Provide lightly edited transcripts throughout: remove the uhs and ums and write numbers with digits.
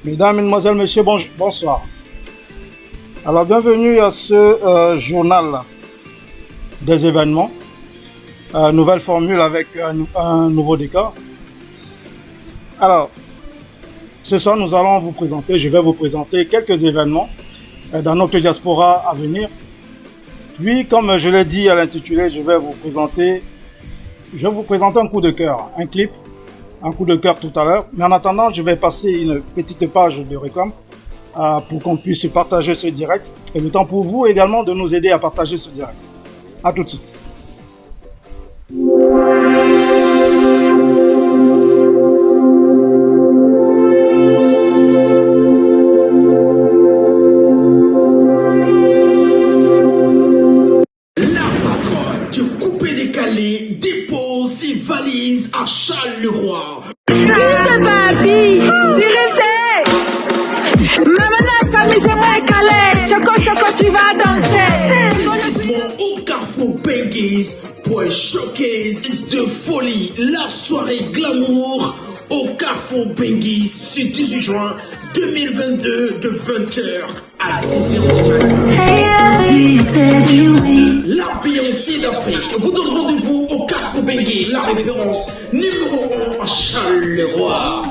Mesdames, Mesdemoiselles, Messieurs, bonsoir. Alors, bienvenue à ce journal des événements. Nouvelle formule avec un nouveau décor. Alors, ce soir, je vais vous présenter quelques événements dans notre diaspora à venir. Puis, comme je l'ai dit à l'intitulé, je vais vous présenter un coup de cœur, un clip, un coup de cœur tout à l'heure. Mais en attendant, je vais passer une petite page de réclame pour qu'on puisse partager ce direct. Et le temps pour vous également de nous aider à partager ce direct. À tout de suite. À Charleroi. Tu vas danser. Précisément au Carrefour Penguis pour un showcase de folie. La soirée glamour au Carrefour Penguis ce 18 juin 2022 de 20h à 6h du matin. La Beyoncé d'Afrique vous donne rendez-vous au Carrefour Penguis, la référence numéro 1 à Charleroi.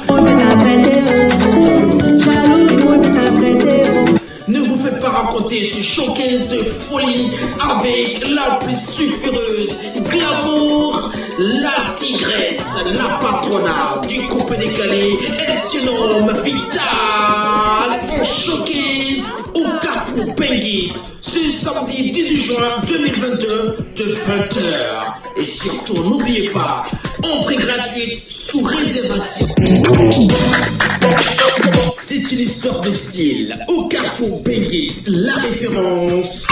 Ne vous faites pas raconter ce showcase de folie avec la plus sulfureuse glamour, la tigresse, la patronat du coupé décalé, elle se nomme Vital. Un showcase au Carrefour Penguis ce samedi 18 juin 2022 de 20h. Et surtout, n'oubliez pas, entrée gratuite sous réservation. C'est une histoire de style. Au Carrefour Penguis, la référence.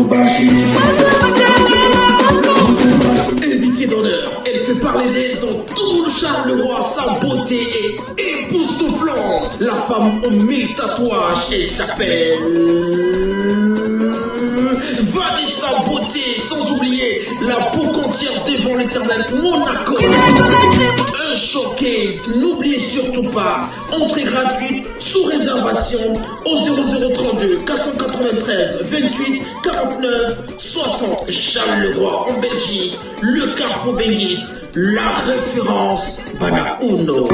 Parti. Invitée d'honneur, elle fait parler d'elle dans tout le Charleroi. Sa beauté est époustouflante. La femme aux 1000 tatouages, elle s'appelle Vanessa Beauté, sans oublier la peau entière devant l'éternel Monaco. Un showcase, n'oubliez surtout pas, entrée gratuite sous réservation au 0032 493 28 49 60 Charleroi en Belgique. Le Carrefour Penguis, la référence Bana Uno.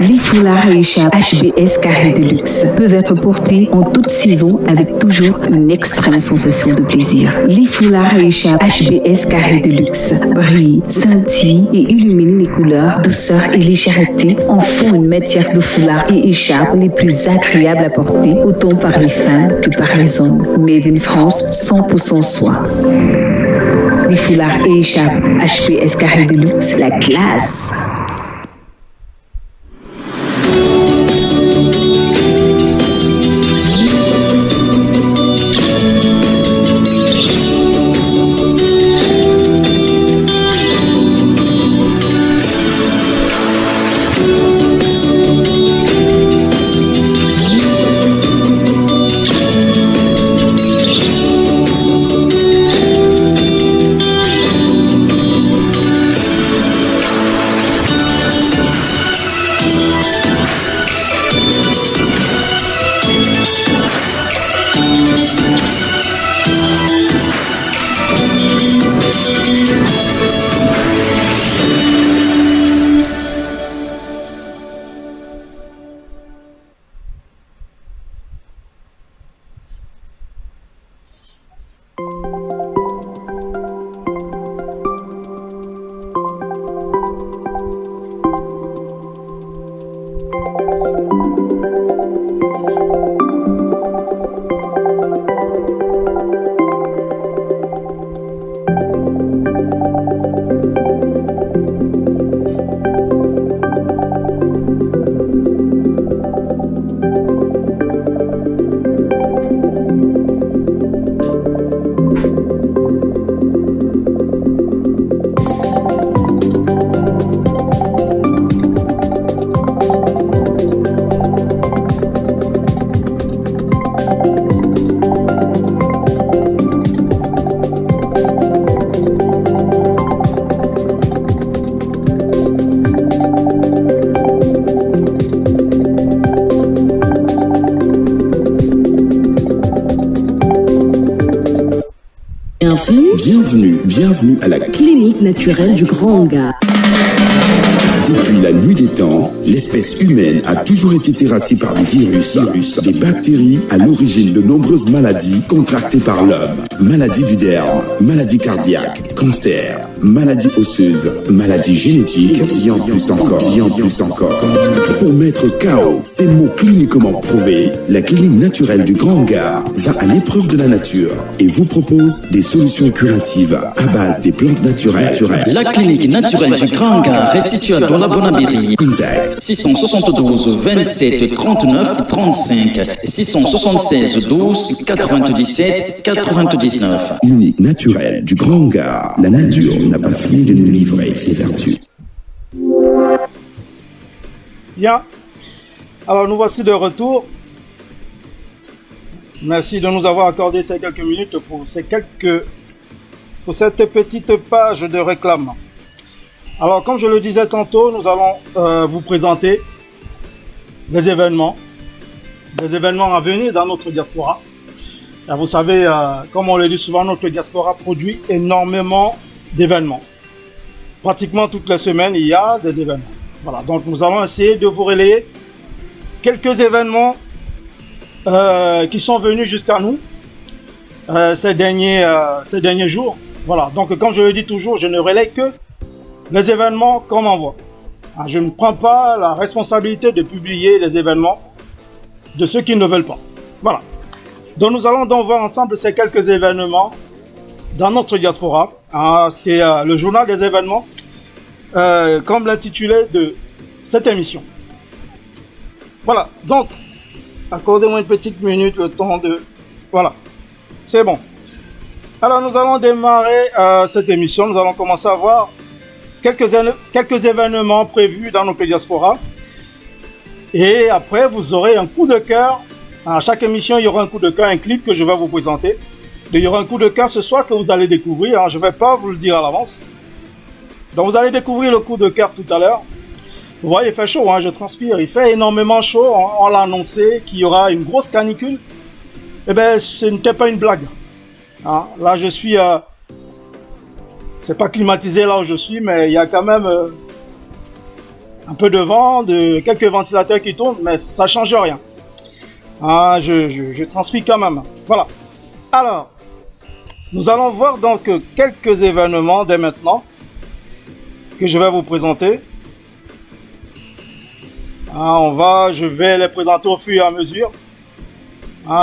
Les foulards Aïcha HBS Carré de luxe peuvent être portés en toute saison avec toujours une extrême sensation de plaisir. Les foulards Aïcha HBS Carré de luxe brillent, scintillent et illuminent les couleurs, douceur et légèreté en font une matière de foulard et écharpe les plus agréables à porter, autant par les femmes que par les hommes. Made in France, 100% soie. Les foulards et écharpes HBS Carré de luxe, la classe. Bienvenue à la clinique naturelle du Grand Hangar. Depuis la nuit des temps, l'espèce humaine a toujours été terrassée par des virus, des bactéries à l'origine de nombreuses maladies contractées par l'homme. Maladies du derme, maladies cardiaques, cancer, maladies osseuses, maladies génétiques, et en plus encore. Pour mettre KO ces mots cliniquement prouvés, la clinique naturelle du Grand Hangar va à l'épreuve de la nature et vous propose des solutions curatives à base des plantes naturelles. La clinique naturelle du Grand Hangar est située dans la Bonabéry. Contact 672 27 39 35 676 12 97 99. Clinique naturelle du Grand Hangar. La nature n'a pas fini de nous livrer ses vertus. Bien. Alors nous voici de retour. Merci de nous avoir accordé ces quelques minutes pour cette petite page de réclame. Alors comme je le disais tantôt, nous allons vous présenter des événements à venir dans notre diaspora. Et vous savez, comme on le dit souvent, notre diaspora produit énormément d'événements. Pratiquement toutes les semaines, il y a des événements. Voilà, donc nous allons essayer de vous relayer quelques événements qui sont venus jusqu'à nous ces derniers jours. Voilà, donc comme je le dis toujours, je ne relaye que les événements qu'on m'envoie. Je ne prends pas la responsabilité de publier les événements de ceux qui ne veulent pas. Voilà. Donc nous allons donc voir ensemble ces quelques événements dans notre diaspora. C'est le journal des événements, comme l'intitulé de cette émission. Voilà, donc accordez-moi une petite minute, le temps de... Voilà, c'est bon. Alors nous allons démarrer cette émission, nous allons commencer à voir quelques événements prévus dans notre diaspora. Et après, vous aurez un coup de cœur. À chaque émission, il y aura un coup de cœur, un clip que je vais vous présenter. Il y aura un coup de cœur ce soir que vous allez découvrir. Je ne vais pas vous le dire à l'avance. Donc vous allez découvrir le coup de cœur tout à l'heure. Vous voyez, il fait chaud, je transpire. Il fait énormément chaud. On l'a annoncé qu'il y aura une grosse canicule. Eh bien, ce n'était pas une blague. Là, je suis... c'est pas climatisé là où je suis, mais il y a quand même un peu de vent, quelques ventilateurs qui tournent, mais ça change rien. Je transpire quand même. Voilà. Alors, nous allons voir donc quelques événements dès maintenant que je vais vous présenter. Je vais les présenter au fur et à mesure.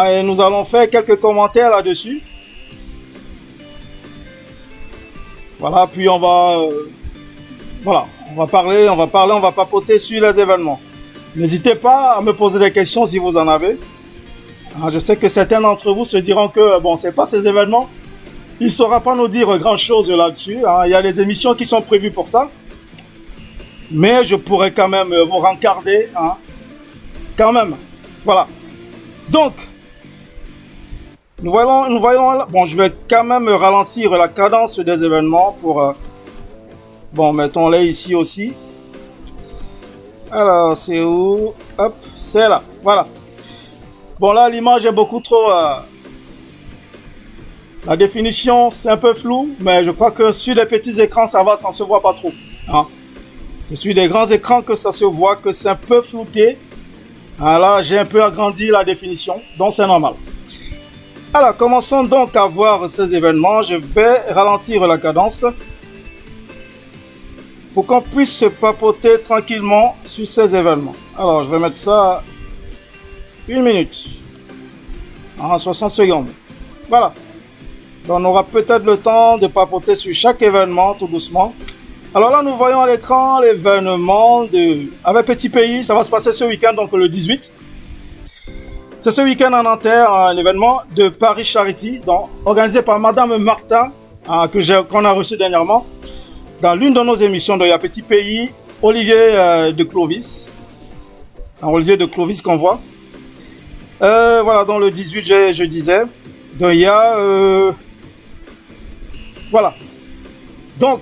Et nous allons faire quelques commentaires là-dessus. Voilà, puis on va papoter sur les événements. N'hésitez pas à me poser des questions si vous en avez. Je sais que certains d'entre vous se diront que, c'est pas ces événements. Il ne saura pas nous dire grand-chose là-dessus. Il y a des émissions qui sont prévues pour ça. Mais je pourrais quand même vous rencarder. Quand même. Voilà. Donc, nous voyons là. Bon, je vais quand même ralentir la cadence des événements pour... mettons-les ici aussi. Alors, c'est où? Hop, c'est là. Voilà. Bon, là, l'image est beaucoup trop... La définition, c'est un peu flou, mais je crois que sur les petits écrans, ça va, ça ne se voit pas trop. C'est sur des grands écrans que ça se voit, que c'est un peu flouté. Là, j'ai un peu agrandi la définition, donc c'est normal. Alors, commençons donc à voir ces événements. Je vais ralentir la cadence pour qu'on puisse se papoter tranquillement sur ces événements. Alors, je vais mettre ça 1 minute, 60 secondes. Voilà. Donc, on aura peut-être le temps de papoter sur chaque événement tout doucement. Alors là, nous voyons à l'écran l'événement avec Petit Pays. Ça va se passer ce week-end, donc le 18. C'est ce week-end en Nanterre, un événement de Paris Charity, organisé par Madame Martin, qu'on a reçu dernièrement, dans l'une de nos émissions. Donc il y a Petit Pays, Olivier de Clovis. Olivier de Clovis qu'on voit. Voilà, dans le 18, je disais. Donc il y a... Voilà. Donc,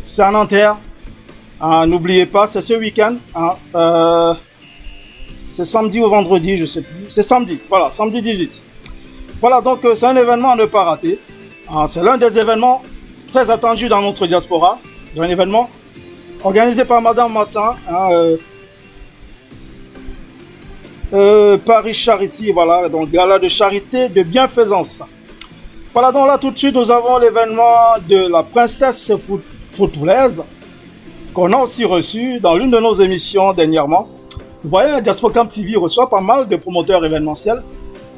c'est en Nanterre. N'oubliez pas, c'est ce week-end. C'est samedi ou vendredi, je sais plus. C'est samedi, voilà, samedi 18. Voilà, donc c'est un événement à ne pas rater. C'est l'un des événements très attendus dans notre diaspora. Un événement organisé par Madame Martin, Paris Charity, voilà, donc gala de charité, de bienfaisance. Voilà, donc là tout de suite nous avons l'événement de la princesse foutoulaise qu'on a aussi reçu dans l'une de nos émissions dernièrement. Vous voyez, Diaspocam TV reçoit pas mal de promoteurs événementiels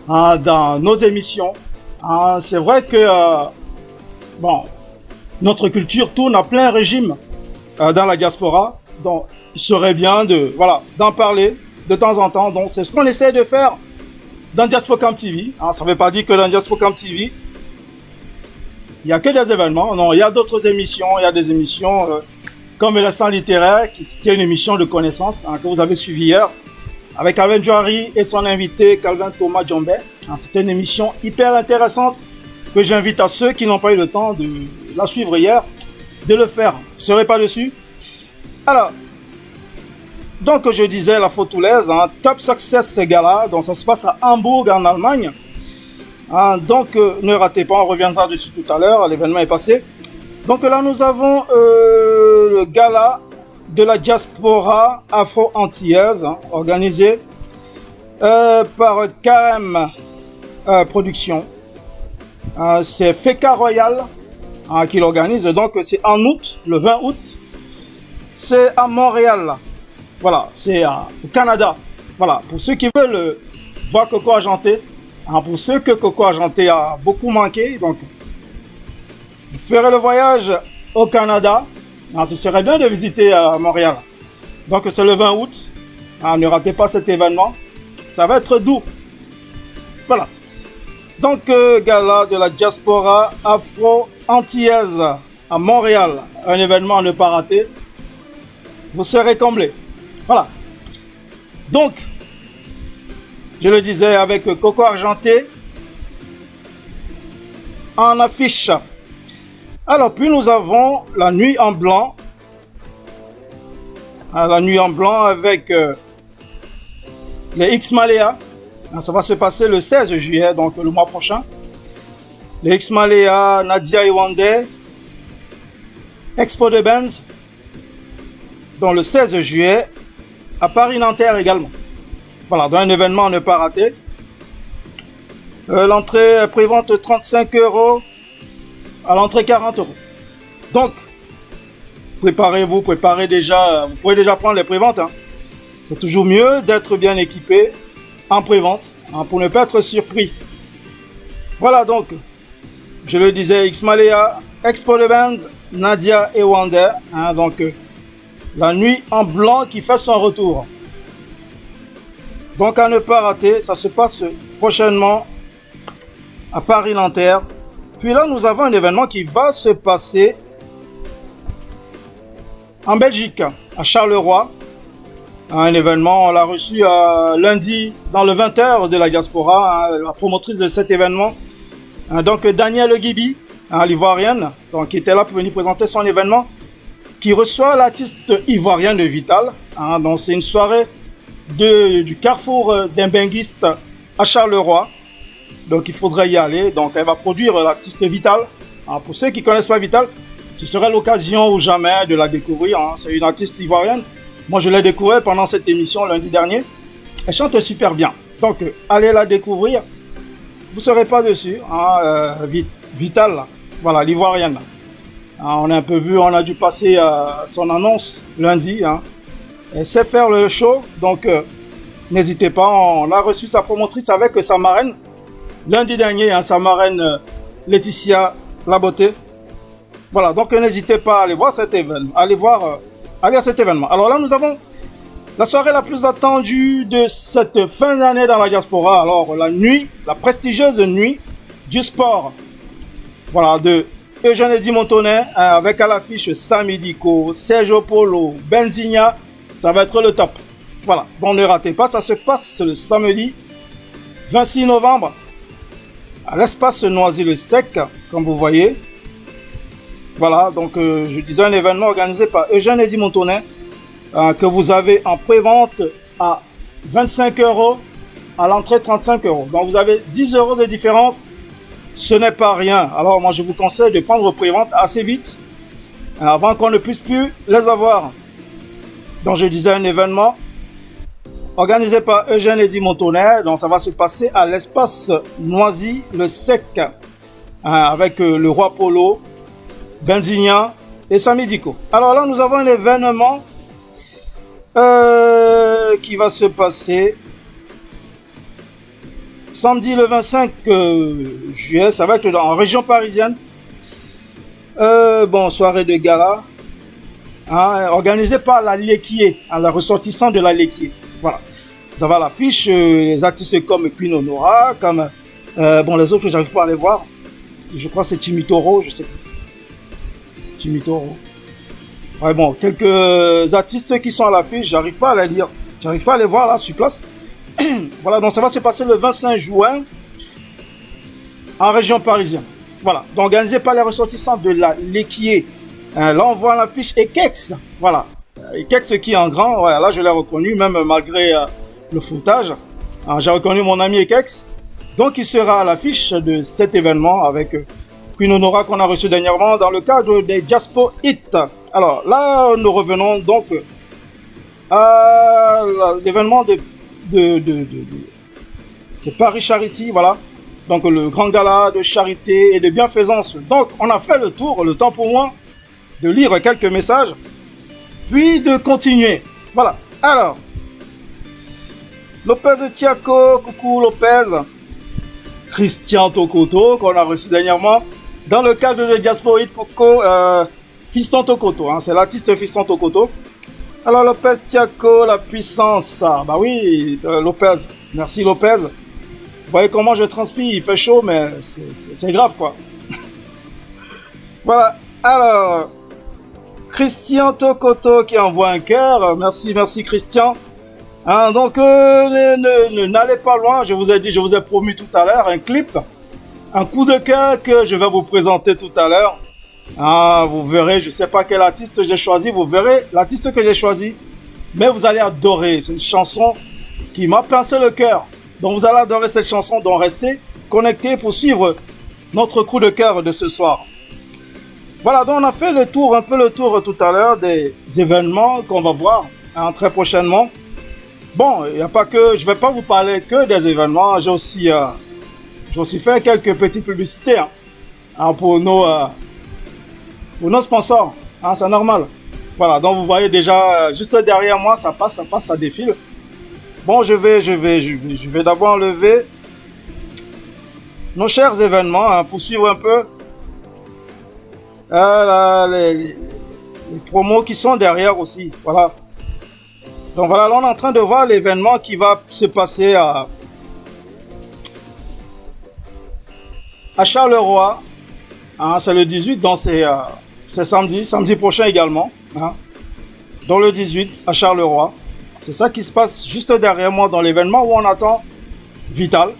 dans nos émissions. C'est vrai que notre culture tourne à plein régime dans la diaspora, donc il serait bien d'en parler de temps en temps. Donc c'est ce qu'on essaie de faire dans Diaspocam TV. Ça ne veut pas dire que dans Diaspocam TV il n'y a que des événements. Non, il y a d'autres émissions. Il y a des émissions comme l'instant littéraire, qui est une émission de connaissances que vous avez suivi hier avec Alvin Jouari et son invité Calvin Thomas Djombe. C'était une émission hyper intéressante que j'invite à ceux qui n'ont pas eu le temps de la suivre hier de le faire. Vous ne serez pas dessus. Alors, donc je disais la Foutoulaise, Top Success Gala, donc ça se passe à Hambourg en Allemagne. Donc ne ratez pas, on reviendra dessus tout à l'heure, l'événement est passé. Donc là nous avons le gala de la diaspora afro-antillaise, organisé par KM Productions. C'est Feka Royal qui l'organise, donc c'est en août, le 20 août. C'est à Montréal, voilà, c'est au Canada. Voilà, pour ceux qui veulent voir Coco Argenté, pour ceux que Coco Argenté a beaucoup manqué, donc vous ferez le voyage au Canada. Ce serait bien de visiter Montréal. Donc c'est le 20 août. Ne ratez pas cet événement. Ça va être doux. Voilà. Donc gala de la diaspora afro-antillaise à Montréal. Un événement à ne pas rater. Vous serez comblés. Voilà. Donc, je le disais avec Coco Argenté en affiche. Alors, puis nous avons la nuit en blanc. La nuit en blanc avec les X-Malea. Ça va se passer le 16 juillet, donc le mois prochain. Les X-Malea, Nadia Iwande, Expo de Benz, dans le 16 juillet, à Paris-Nanterre également. Voilà, dans un événement à ne pas rater. L'entrée prévente 35 €, à l'entrée 40 €. Donc, préparez-vous, préparez déjà, vous pouvez déjà prendre les préventes. C'est toujours mieux d'être bien équipé en prévente pour ne pas être surpris. Voilà donc, je le disais, X-Malea, Expo de Benz, Nadia et Wander. Donc, la nuit en blanc qui fait son retour. Donc à ne pas rater, ça se passe prochainement à Paris-Nanterre. Puis là, nous avons un événement qui va se passer en Belgique, à Charleroi. Un événement, on l'a reçu lundi dans le 20h de la diaspora, la promotrice de cet événement. Donc Danielle Gibi, l'ivoirienne, qui était là pour venir présenter son événement, qui reçoit l'artiste ivoirien de Vital. Donc c'est une soirée du carrefour d'un benguiste à Charleroi. Donc il faudrait y aller. Donc elle va produire l'artiste Vital. Pour ceux qui ne connaissent pas Vital, ce serait l'occasion ou jamais de la découvrir. C'est une artiste ivoirienne. Moi je l'ai découvert pendant cette émission lundi dernier. Elle chante super bien. Donc allez la découvrir. Vous ne serez pas dessus. Vital, voilà, l'ivoirienne. On a un peu vu, on a dû passer son annonce lundi. Elle sait faire le show, donc n'hésitez pas. On a reçu sa promotrice avec sa marraine lundi dernier, sa marraine Laetitia Laboté. Voilà, donc n'hésitez pas à aller voir cet événement, aller à cet événement. Alors là, nous avons la soirée la plus attendue de cette fin d'année dans la diaspora. Alors la prestigieuse nuit du sport. Voilà, de Eugène Eddy Montonnet, avec à l'affiche Samy Diko, Sergio Polo, Benzinia. Ça va être le top. Voilà, donc ne ratez pas, ça se passe le samedi 26 novembre à l'espace Noisy-le-Sec, comme vous voyez. Voilà, donc je disais un événement organisé par Eugène Eddy Montonnet, que vous avez en pré-vente à 25 €, à l'entrée 35 €. Donc vous avez 10 € de différence ce n'est pas rien. Alors moi je vous conseille de prendre vos préventes assez vite, avant qu'on ne puisse plus les avoir. Donc je disais un événement organisé par Eugène Eddy Montonnet, donc ça va se passer à l'espace Noisy-le-Sec, avec le Roi Polo, Benzignan et Samy Diko. Alors là nous avons un événement qui va se passer samedi le 25 juillet, ça va être en région parisienne. Soirée de gala, organisée par la Léquier, la ressortissante de la Léquier. Voilà. Ça va à l'affiche, les artistes comme Queen Honora, comme les autres, j'arrive pas à les voir. Je crois que c'est Timitoro, je sais plus. Timitoro. Ouais, bon, quelques artistes qui sont à l'affiche, j'arrive pas à les lire. J'arrive pas à les voir là sur place. Voilà, donc ça va se passer le 25 juin en région parisienne. Voilà, donc organisé par les ressortissants de la Léquier. Là, on voit l'affiche Ekex. Voilà, Ekex qui est en grand. Ouais, là, je l'ai reconnu, même malgré le foutage. J'ai reconnu mon ami Ekex. Donc, il sera à l'affiche de cet événement avec Queen Honora qu'on a reçu dernièrement dans le cadre des Diaspo Hit. Alors, là, nous revenons donc à l'événement c'est Paris Charity, voilà. Donc le grand gala de charité et de bienfaisance. Donc on a fait le tour, le temps pour moi de lire quelques messages, puis de continuer. Voilà. Alors, Lopez Tiako, coucou Lopez. Christian Tokoto, qu'on a reçu dernièrement dans le cadre de Diaspora Coco, Fiston Tokoto, c'est l'artiste Fiston Tokoto. Alors Lopez Tiako, la puissance, bah oui, Lopez, merci Lopez. Vous voyez comment je transpire, il fait chaud, mais c'est grave quoi. Voilà, alors, Christian Tokoto qui envoie un cœur, merci Christian. Donc n'allez pas loin, je vous ai promis tout à l'heure un clip, un coup de cœur que je vais vous présenter tout à l'heure. Vous verrez, je sais pas quel artiste j'ai choisi, vous verrez l'artiste que j'ai choisi, mais vous allez adorer, c'est une chanson qui m'a pincé le cœur, donc vous allez adorer cette chanson, donc restez connectés pour suivre notre coup de cœur de ce soir. Voilà, donc on a fait un peu le tour tout à l'heure des événements qu'on va voir très prochainement. Bon, il n'y a pas que, je vais pas vous parler que des événements, j'ai aussi fait quelques petites publicités pour nos sponsors, c'est normal. Voilà, donc vous voyez déjà, juste derrière moi, ça passe, ça défile. Bon, je vais d'abord enlever nos chers événements pour suivre un peu les promos qui sont derrière aussi. Voilà. Donc voilà, là on est en train de voir l'événement qui va se passer à Charleroi. C'est le 18, donc c'est samedi prochain également. Dans le 18 à Charleroi. C'est ça qui se passe juste derrière moi dans l'événement où on attend Vital.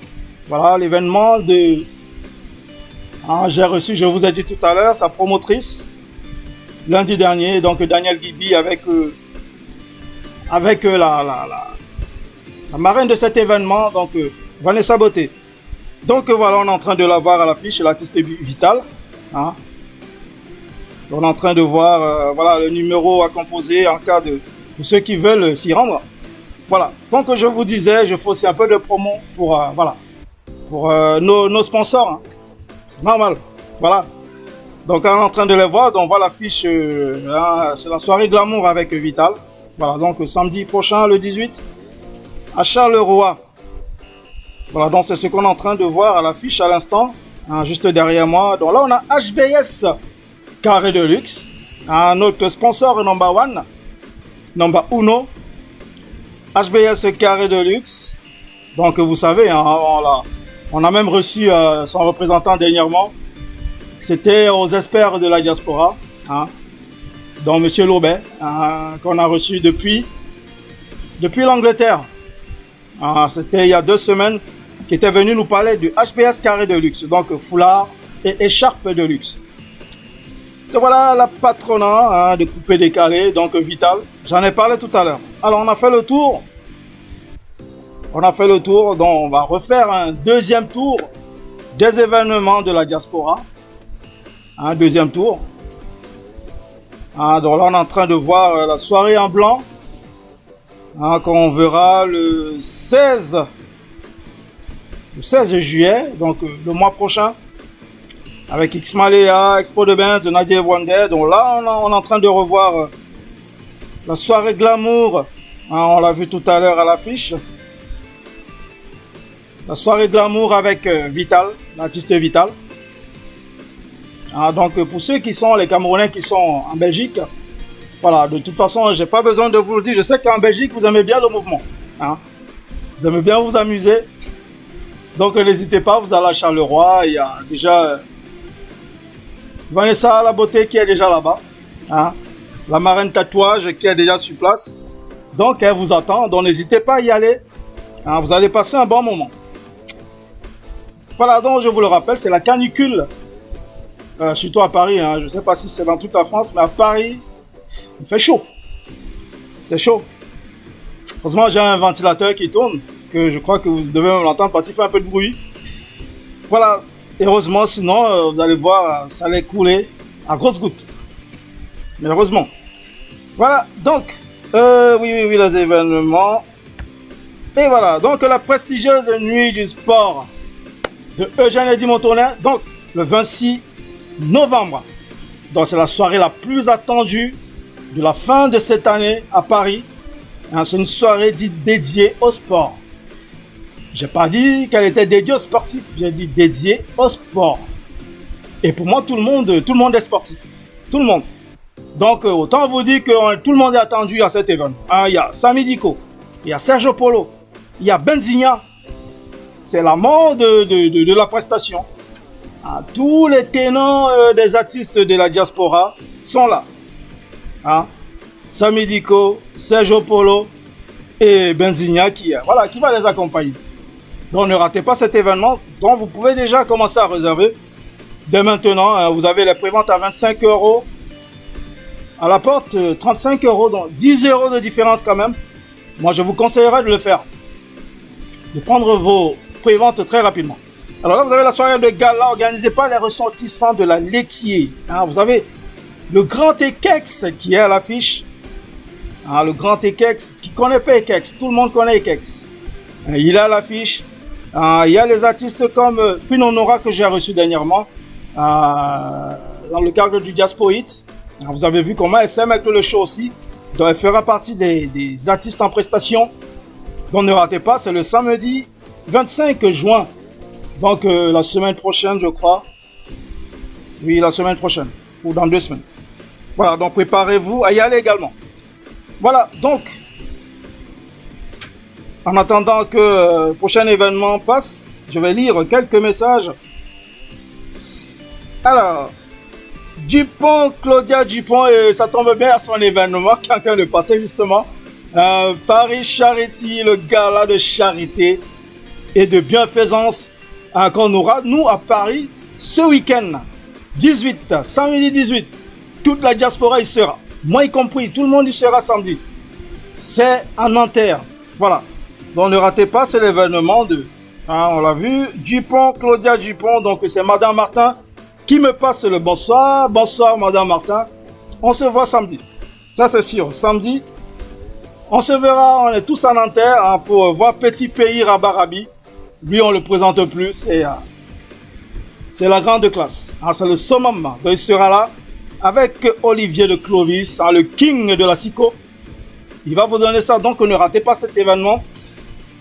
Voilà l'événement de... j'ai reçu, je vous ai dit tout à l'heure, sa promotrice lundi dernier, donc Daniel Gibi avec la marraine de cet événement, donc Vanessa Beauté. Donc voilà, on est en train de la voir à l'affiche, l'artiste Vital. On est en train de voir le numéro à composer en cas de pour ceux qui veulent s'y rendre. Voilà. Donc je vous disais, je fais aussi un peu de promo pour nos sponsors. C'est normal. Voilà. Donc on est en train de les voir. Donc voilà l'affiche. C'est la soirée glamour avec Vital. Voilà. Donc samedi prochain, le 18, à Charleroi. Voilà. Donc c'est ce qu'on est en train de voir à l'affiche à l'instant, juste derrière moi. Donc là on a HBS Carré de Luxe, notre sponsor number uno, HBS Carré de Luxe. Donc vous savez, on a même reçu son représentant dernièrement. C'était aux experts de la diaspora, donc Monsieur Lobet, qu'on a reçu depuis l'Angleterre. C'était il y a 2 semaines, qui était venu nous parler du HBS Carré de Luxe, donc foulard et écharpe de luxe. Et voilà la patronat de coupé décalé, donc Vital. J'en ai parlé tout à l'heure. Alors on a fait le tour. Donc on va refaire un deuxième tour des événements de la diaspora. Deuxième tour. Donc là, on est en train de voir la soirée en blanc. Qu'on verra le 16 juillet, donc le mois prochain, avec X-Malea, Expo de Benz, Nadia Wonder. Donc là, on est en train de revoir la soirée glamour. On l'a vu tout à l'heure à l'affiche. La soirée glamour avec Vital, l'artiste Vital. Donc pour ceux qui sont les Camerounais qui sont en Belgique, voilà, de toute façon, j'ai pas besoin de vous le dire. Je sais qu'en Belgique, vous aimez bien le mouvement. Vous aimez bien vous amuser. Donc n'hésitez pas, vous allez à Charleroi. Il y a déjà Vanessa La Beauté qui est déjà là-bas. La marraine tatouage qui est déjà sur place. Donc elle vous attend. Donc n'hésitez pas à y aller. Vous allez passer un bon moment. Voilà, donc je vous le rappelle, c'est la canicule. Surtout à Paris. Je ne sais pas si c'est dans toute la France, mais à Paris, il fait chaud. C'est chaud. Heureusement, j'ai un ventilateur qui tourne, que je crois que vous devez l'entendre parce qu'il fait un peu de bruit. Voilà. Heureusement, sinon, vous allez voir, ça allait couler à grosses gouttes. Mais heureusement. Voilà. Donc, oui, les événements. Et voilà. Donc, la prestigieuse nuit du sport de Eugène Eddy Montournais. Donc, le 26 novembre. Donc, c'est la soirée la plus attendue de la fin de cette année à Paris. C'est une soirée dite dédiée au sport. J'ai pas dit qu'elle était dédiée aux sportifs, j'ai dit dédiée au sport. Et pour moi, tout le monde est sportif. Tout le monde. Donc, autant vous dire que tout le monde est attendu à cet événement. Il y a Samy Diko, il y a Sergio Polo, il y a Benzinha. C'est la mort de la prestation. Tous les tenants des artistes de la diaspora sont là. Samy Diko, Sergio Polo et Benzinha qui va les accompagner. Donc ne ratez pas cet événement dont vous pouvez déjà commencer à réserver dès maintenant. Vous avez les préventes à 25 €. À la porte, 35 €, donc 10 € de différence quand même. Moi, je vous conseillerais de le faire. De prendre vos préventes très rapidement. Alors là, vous avez la soirée de gala organisée par les ressortissants de la Lequier. Vous avez le grand Ekex qui est à l'affiche. Le grand Ekex, qui ne connaît pas Ekex, tout le monde connaît Ekex. Il est à l'affiche. Il y a les artistes comme Pinonora que j'ai reçu dernièrement dans le cadre du Diaspo Hit. Vous avez vu comment elle s'aime avec le show aussi. Donc elle fera partie des artistes en prestation. Donc ne ratez pas, c'est le samedi 25 juin. Donc la semaine prochaine, je crois. Oui, la semaine prochaine. Ou dans 2 semaines. Voilà, donc préparez-vous à y aller également. Voilà, donc, en attendant que le prochain événement passe, je vais lire quelques messages. Alors, Claudia Dupont, et ça tombe bien à son événement qui est en train de passer justement. Paris Charity, le gala de charité et de bienfaisance qu'on aura, nous, à Paris, ce week-end, 18, samedi 18, toute la diaspora y sera. Moi y compris, tout le monde y sera samedi. C'est en Nanterre. Voilà. Donc ne ratez pas, c'est l'événement de... on l'a vu, Dupont, Claudia Dupont. Donc c'est Madame Martin qui me passe le bonsoir. Bonsoir Madame Martin. On se voit samedi. Ça c'est sûr. Samedi, on se verra. On est tous en Nanterre pour voir Petit Pays Rabarabi. Lui, on le présente plus. C'est la grande classe. C'est le summum. Donc il sera là. Avec Olivier de Clovis, le king de la Sico. Il va vous donner ça, donc ne ratez pas cet événement.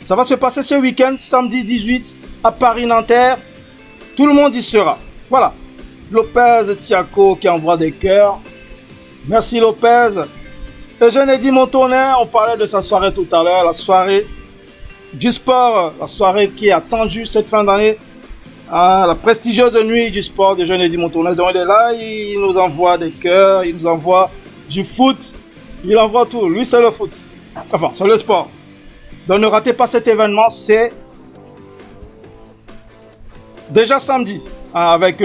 Ça va se passer ce week-end, samedi 18, à Paris-Nanterre. Tout le monde y sera. Voilà. Lopez Tiaco qui envoie des cœurs. Merci Lopez. Eugène Eddy Montournais, on parlait de sa soirée tout à l'heure, la soirée du sport, la soirée qui est attendue cette fin d'année. La prestigieuse nuit du sport de Eugène Eddy Montournais. Donc il est là, il nous envoie des cœurs, il nous envoie du foot, il envoie tout. Lui c'est le foot, enfin c'est le sport. Donc ne ratez pas cet événement, c'est déjà samedi avec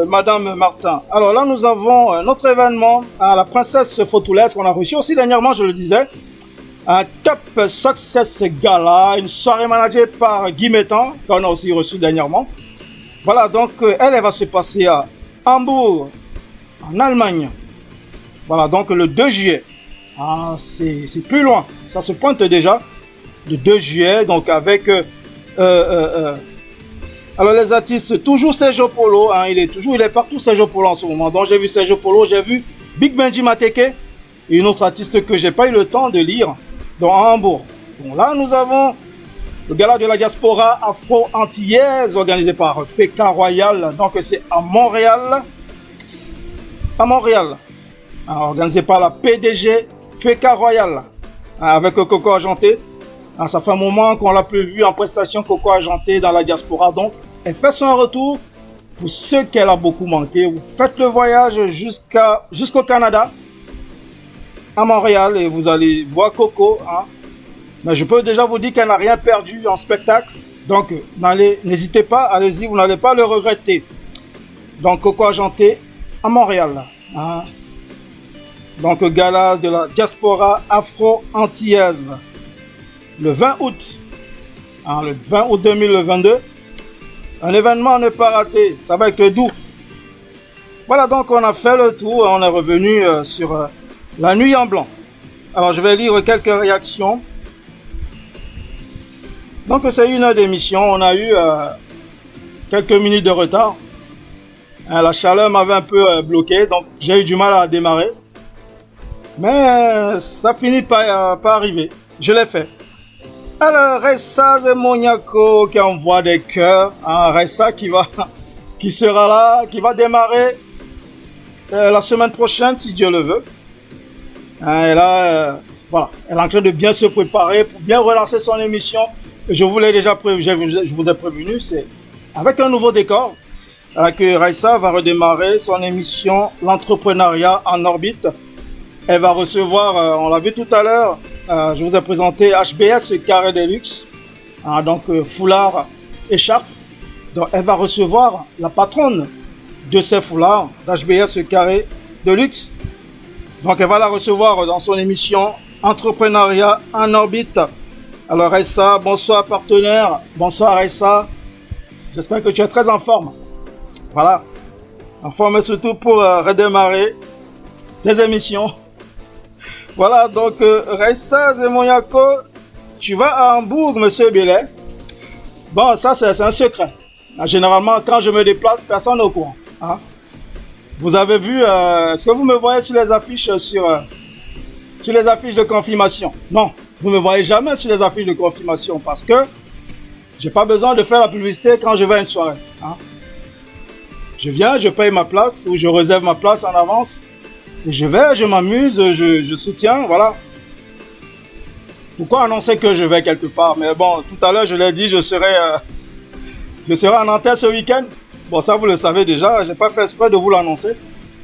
Madame Martin. Alors là nous avons notre événement, la princesse Fotoules qu'on a reçu aussi dernièrement, je le disais. un Top Success Gala, une soirée managée par Guy Mettan, qu'on a aussi reçu dernièrement. Voilà, donc elle va se passer à Hambourg, en Allemagne. Voilà, donc le 2 juillet. Ah, c'est plus loin, ça se pointe déjà. Le 2 juillet, donc avec... alors les artistes, toujours Sergio Polo, hein, il est partout Sergio Polo en ce moment. Donc j'ai vu Sergio Polo, j'ai vu Big Benji Mateke, et une autre artiste que j'ai pas eu le temps de lire, donc à Hambourg. Donc là nous avons le gala de la diaspora afro-antillaise organisé par Feka Royal, donc c'est à Montréal. À Montréal, hein, organisé par la PDG Feka Royal, hein, avec Coco Argenté. Hein, ça fait un moment qu'on l'a plus vu en prestation Coco Argenté dans la diaspora, donc elle fait son retour. Pour ceux qu'elle a beaucoup manqué, vous faites le voyage jusqu'au Canada, à Montréal, et vous allez voir Coco. Hein. Mais je peux déjà vous dire qu'elle n'a rien perdu en spectacle. Donc n'hésitez pas, allez-y, vous n'allez pas le regretter. Donc Coco Argenté à Montréal. Hein. Donc gala de la diaspora afro-antillaise. Le 20 août. Hein, le 20 août 2022. Un événement à ne pas rater. Ça va être doux. Voilà, donc on a fait le tour. On est revenu sur la nuit en blanc. Alors je vais lire quelques réactions. Donc c'est 1 heure d'émission. On a eu quelques minutes de retard. La chaleur m'avait un peu bloqué. Donc j'ai eu du mal à démarrer. Mais ça finit par arriver. Je l'ai fait. Alors, Ressa de Moniaco qui envoie des cœurs. Hein, Ressa qui sera là, qui va démarrer la semaine prochaine, si Dieu le veut. Hein, et là, voilà, elle est en train de bien se préparer pour bien relancer son émission. Je vous l'ai déjà je vous ai prévenu, c'est avec un nouveau décor que Ressa va redémarrer son émission L'entrepreneuriat en orbite. Elle va recevoir, on l'a vu tout à l'heure, je vous ai présenté HBS Carré de Luxe, hein, donc foulard, écharpe. Donc elle va recevoir la patronne de ces foulards d'HBS Carré de Luxe. Donc elle va la recevoir dans son émission Entrepreneuriat en orbite. Alors Ressa, bonsoir partenaire, bonsoir Ressa. J'espère que tu es très en forme. Voilà, en forme surtout pour redémarrer tes émissions. Voilà, donc Ressa Zemoyako, tu vas à Hambourg, monsieur Bellet. Bon, ça c'est un secret. Généralement, quand je me déplace, personne n'est au courant. Hein? Vous avez vu, est-ce que vous me voyez sur les affiches sur les affiches de confirmation? Non, vous ne me voyez jamais sur les affiches de confirmation parce que j'ai pas besoin de faire la publicité quand je vais à une soirée. Hein? Je viens, je paye ma place ou je réserve ma place en avance. Et je vais, je m'amuse, je soutiens, voilà. Pourquoi annoncer que je vais quelque part? Mais bon, tout à l'heure, je l'ai dit, je serai en Nanterre ce week-end. Bon, ça, vous le savez déjà, j'ai pas fait exprès de vous l'annoncer.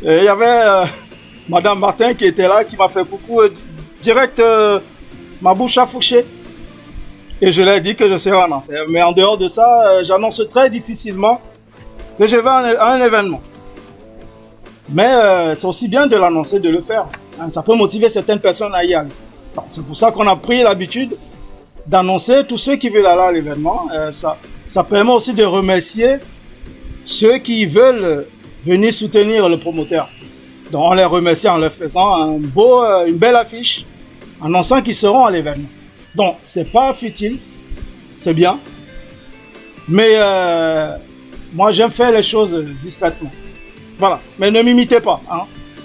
Et il y avait Madame Martin qui était là, qui m'a fait coucou direct, ma bouche a fouché. Et je l'ai dit que je serai en Nanterre. Mais en dehors de ça, j'annonce très difficilement que je vais à un événement. Mais c'est aussi bien de l'annoncer, de le faire. Hein, ça peut motiver certaines personnes à y aller. C'est pour ça qu'on a pris l'habitude d'annoncer tous ceux qui veulent aller à l'événement. Ça permet aussi de remercier ceux qui veulent venir soutenir le promoteur. Donc on les remercie en leur faisant une belle affiche, annonçant qu'ils seront à l'événement. Donc c'est pas futile, c'est bien. Mais moi j'aime faire les choses discrètement. Voilà, mais ne m'imitez pas, hein.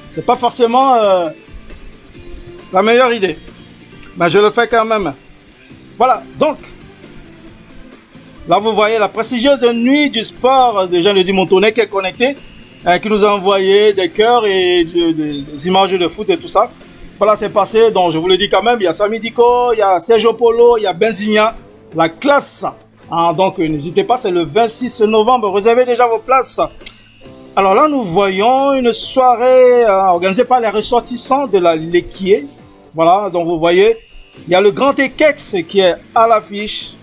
C'est pas forcément la meilleure idée. Mais je le fais quand même. Voilà, donc, là vous voyez la prestigieuse nuit du sport de Jean de Dumontonnet qui est connecté, qui nous a envoyé des cœurs et des images de foot et tout ça. Voilà, c'est passé, donc je vous le dis quand même, il y a Sami Diko, il y a Sergio Polo, il y a Benzinia, la classe. Hein, donc n'hésitez pas, c'est le 26 novembre, réservez déjà vos places. Alors là, nous voyons une soirée organisée par les ressortissants de la Lequier. Voilà, donc vous voyez, il y a le Grand Ekex qui est à l'affiche.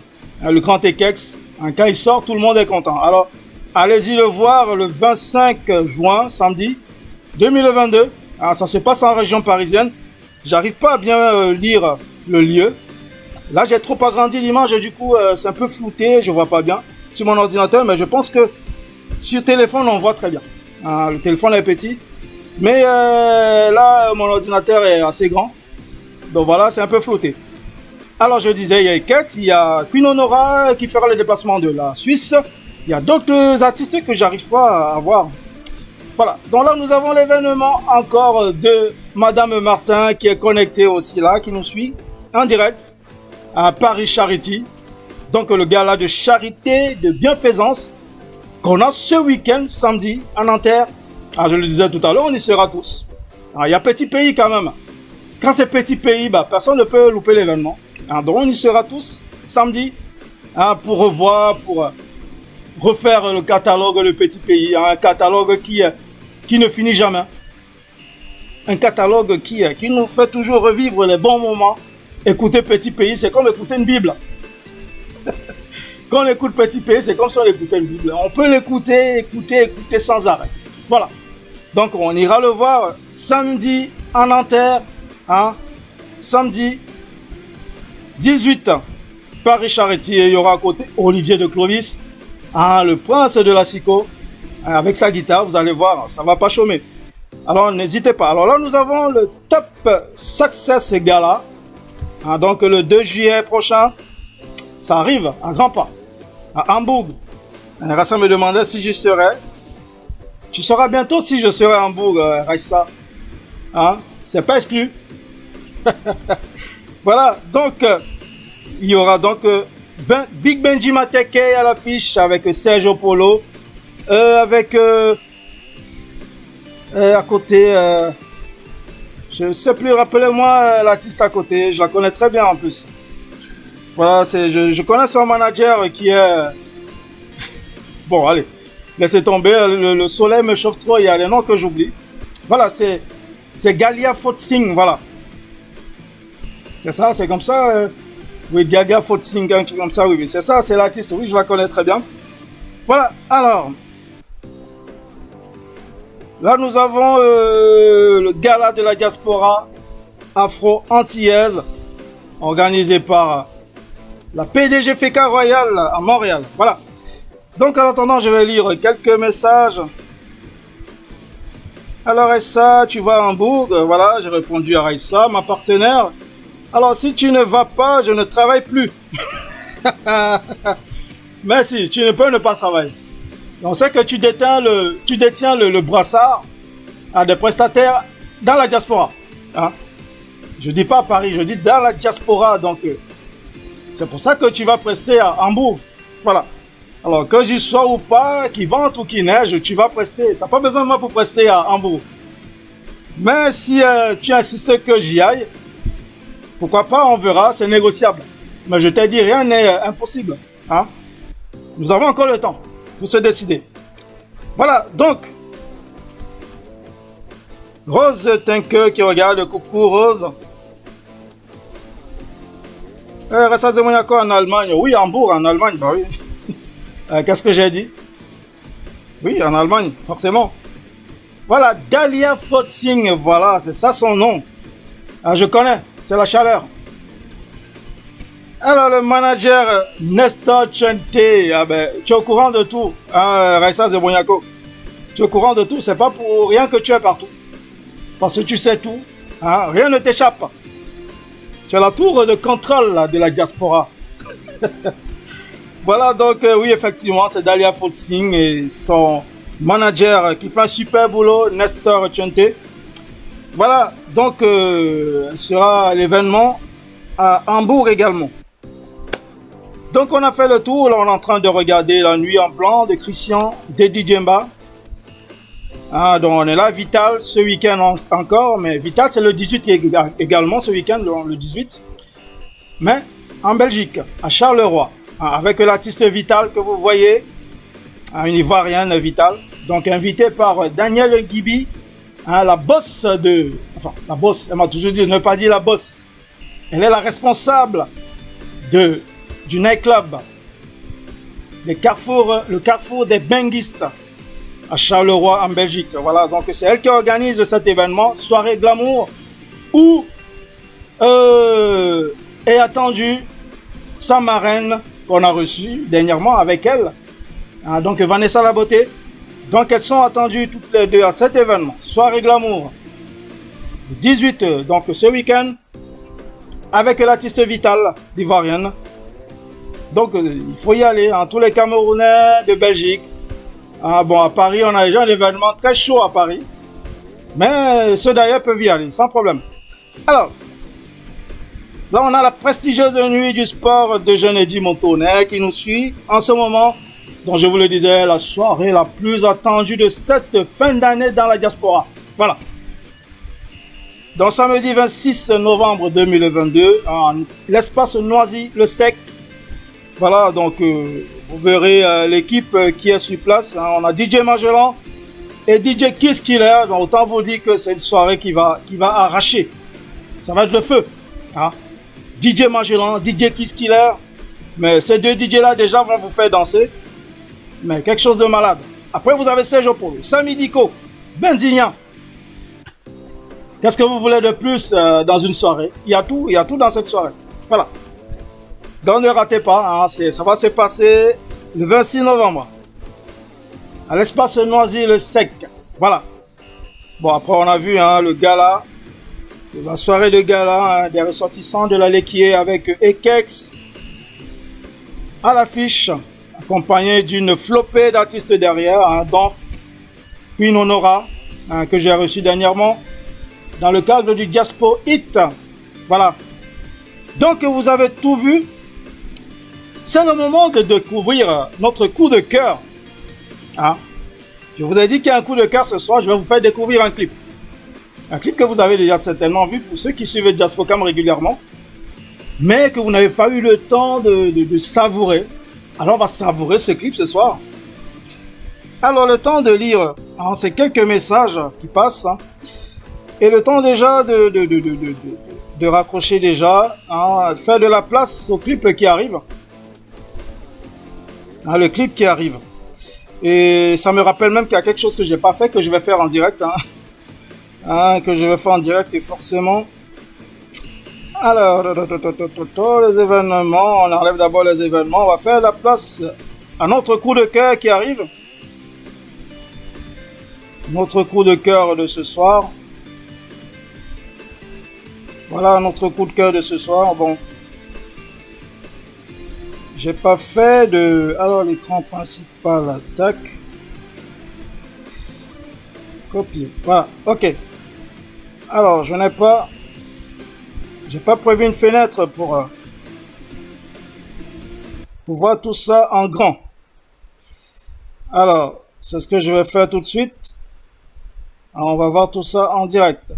Le Grand Ekex, hein, quand il sort, tout le monde est content. Alors, allez-y le voir le 25 juin, samedi 2022. Alors, ça se passe en région parisienne. J'arrive pas à bien lire le lieu. Là, j'ai trop agrandi l'image et du coup, c'est un peu flouté, je vois pas bien sur mon ordinateur, mais je pense que sur téléphone, on voit très bien. Le téléphone est petit, mais là, mon ordinateur est assez grand. Donc voilà, c'est un peu flouté. Alors, je disais, il y a Ekett, il y a Queen Honora qui fera le déplacement de la Suisse. Il y a d'autres artistes que j'arrive pas à voir. Voilà, donc là, nous avons l'événement encore de Madame Martin qui est connectée aussi là, qui nous suit en direct à Paris Charity. Donc le gala de charité, de bienfaisance qu'on a ce week-end, samedi, à Nanterre. Je le disais tout à l'heure, on y sera tous. Il y a petit pays quand même. Quand c'est petit pays, personne ne peut louper l'événement. Donc on y sera tous samedi pour revoir, pour refaire le catalogue de petit pays. Un catalogue qui ne finit jamais. Un catalogue qui nous fait toujours revivre les bons moments. Écouter Petit Pays, c'est comme écouter une Bible. Quand on écoute Petit Pays, c'est comme si on écoutait une Bible. On peut l'écouter, écouter sans arrêt. Voilà. Donc, on ira le voir samedi en Nanterre. Samedi 18, Paris Charity. Et il y aura à côté Olivier de Clovis, le prince de la Sico. Avec sa guitare, vous allez voir, ça ne va pas chômer. Alors, n'hésitez pas. Alors là, nous avons le Top Success Gala. Donc le 2 juillet prochain, ça arrive à grands pas, à Hambourg. Raissa me demandait si j'y serai. Tu sauras bientôt si je serai à Hambourg, Raissa. C'est pas exclu. Voilà, donc il y aura donc Big Benji Mateke à l'affiche avec Sergio Polo, avec à côté. Je ne sais plus, rappelez-moi l'artiste à côté, je la connais très bien en plus. Voilà, je connais son manager qui est... Bon, allez, laissez tomber, le soleil me chauffe trop, il y a des noms que j'oublie. Voilà, c'est Galia Fotsing, voilà. C'est ça, c'est comme ça. Oui, Galia Fotsing, un truc comme ça, oui, c'est ça, c'est l'artiste, oui, je la connais très bien. Voilà, alors... Là, nous avons le gala de la diaspora afro-antillaise organisé par la PDG FECA Royal à Montréal. Voilà. Donc, en attendant, je vais lire quelques messages. Alors, Raissa, tu vas à Hambourg? Voilà, j'ai répondu à Raissa, ma partenaire. Alors, si tu ne vas pas, je ne travaille plus. Mais si, tu ne peux ne pas travailler. On sait que tu détiens le brassard à des prestataires dans la diaspora. Je dis pas à Paris, je dis dans la diaspora. Donc, c'est pour ça que tu vas prester à Hambourg. Voilà. Alors, que j'y sois ou pas, qu'il vente ou qu'il neige, tu vas prester. Tu n'as pas besoin de moi pour prester à Hambourg. Mais si tu insistes que j'y aille, pourquoi pas, on verra, c'est négociable. Mais je t'ai dit, rien n'est impossible. Nous avons encore le temps pour se décider. Voilà, donc Rose Tinque qui regarde, coucou Rose. Ressa Zemoyako en Allemagne, oui, Hambourg en Allemagne, bah oui. Qu'est-ce que j'ai dit? Oui, en Allemagne, forcément. Voilà, Galia Fotsing, voilà, c'est ça son nom. Je connais, c'est la chaleur. Alors, le manager Nestor Chente, tu es au courant de tout, Raissa Zebonyako. Tu es au courant de tout, c'est pas pour rien que tu es partout. Parce que tu sais tout, rien ne t'échappe. Tu as la tour de contrôle là, de la diaspora. Voilà, donc oui, effectivement, c'est Dalia Fotsing et son manager qui fait un super boulot, Nestor Chente. Voilà, donc sera l'événement à Hambourg également. Donc on a fait le tour, là on est en train de regarder La Nuit en Blanc de Christian, d'Eddie Djemba. Donc on est là, Vital, ce week-end encore, mais Vital c'est le 18 également, ce week-end, le 18. Mais en Belgique, à Charleroi, avec l'artiste Vital que vous voyez, une Ivoirienne Vital, donc invité par Daniel Gibi, la boss de... Enfin, la boss, elle m'a toujours dit, ne pas dire la boss. Elle est la responsable du nightclub, le carrefour des benguistes à Charleroi en Belgique. Voilà, donc c'est elle qui organise cet événement, soirée glamour, où est attendue sa marraine qu'on a reçue dernièrement avec elle. Hein, donc Vanessa La Beauté. Donc elles sont attendues toutes les deux à cet événement. Soirée Glamour. 18h. Donc ce week-end. Avec l'artiste Vital d'Ivoirienne. Donc il faut y aller. Hein, tous les Camerounais de Belgique. Ah, bon, à Paris, on a déjà un événement très chaud à Paris. Mais ceux d'ailleurs peuvent y aller, sans problème. Alors, là, on a la prestigieuse nuit du sport de Jeune-Eddy Montonnet qui nous suit en ce moment. Donc, je vous le disais, la soirée la plus attendue de cette fin d'année dans la diaspora. Voilà. Donc, samedi 26 novembre 2022, en l'espace Noisy-le-Sec. Voilà, donc, vous verrez l'équipe qui est sur place. Hein. On a DJ Magellan et DJ Kiss Killer. Donc, autant vous dire que c'est une soirée qui va arracher. Ça va être le feu. Hein. DJ Magellan, DJ Kiss Killer. Mais ces deux DJ-là, déjà, vont vous faire danser. Mais quelque chose de malade. Après, vous avez Serge Polo, Samy Diko, Benzignan. Qu'est-ce que vous voulez de plus dans une soirée? Il y a tout dans cette soirée. Voilà. Donc ne ratez pas, hein, ça va se passer le 26 novembre. À l'espace Noisy-le-Sec. Voilà. Bon, après on a vu hein, le gala. La soirée de gala hein, des ressortissants de la Lequier avec Ekex à l'affiche, accompagné d'une flopée d'artistes derrière, hein, dont Queen Honora, hein, que j'ai reçu dernièrement, dans le cadre du Diaspo Hit. Voilà. Donc vous avez tout vu. C'est le moment de découvrir notre coup de cœur. Hein? Je vous ai dit qu'il y a un coup de cœur ce soir, je vais vous faire découvrir un clip. Un clip que vous avez déjà certainement vu pour ceux qui suivent Diaspocam régulièrement, mais que vous n'avez pas eu le temps de savourer. Alors on va savourer ce clip ce soir. Alors le temps de lire hein, ces quelques messages qui passent, hein, et le temps déjà de raccrocher déjà, hein, faire de la place au clip qui arrive. Hein, le clip qui arrive. Et ça me rappelle même qu'il y a quelque chose que j'ai pas fait, que je vais faire en direct. Hein. Hein, que je vais faire en direct et forcément. Alors, les événements, on enlève d'abord les événements. On va faire la place à notre coup de cœur qui arrive. Notre coup de cœur de ce soir. Voilà notre coup de cœur de ce soir. Bon. J'ai pas fait de... Alors, l'écran principal, attaque. Copier. Voilà, ok. Alors, je n'ai pas... J'ai pas prévu une fenêtre pour voir tout ça en grand. Alors, c'est ce que je vais faire tout de suite. Alors, on va voir tout ça en direct.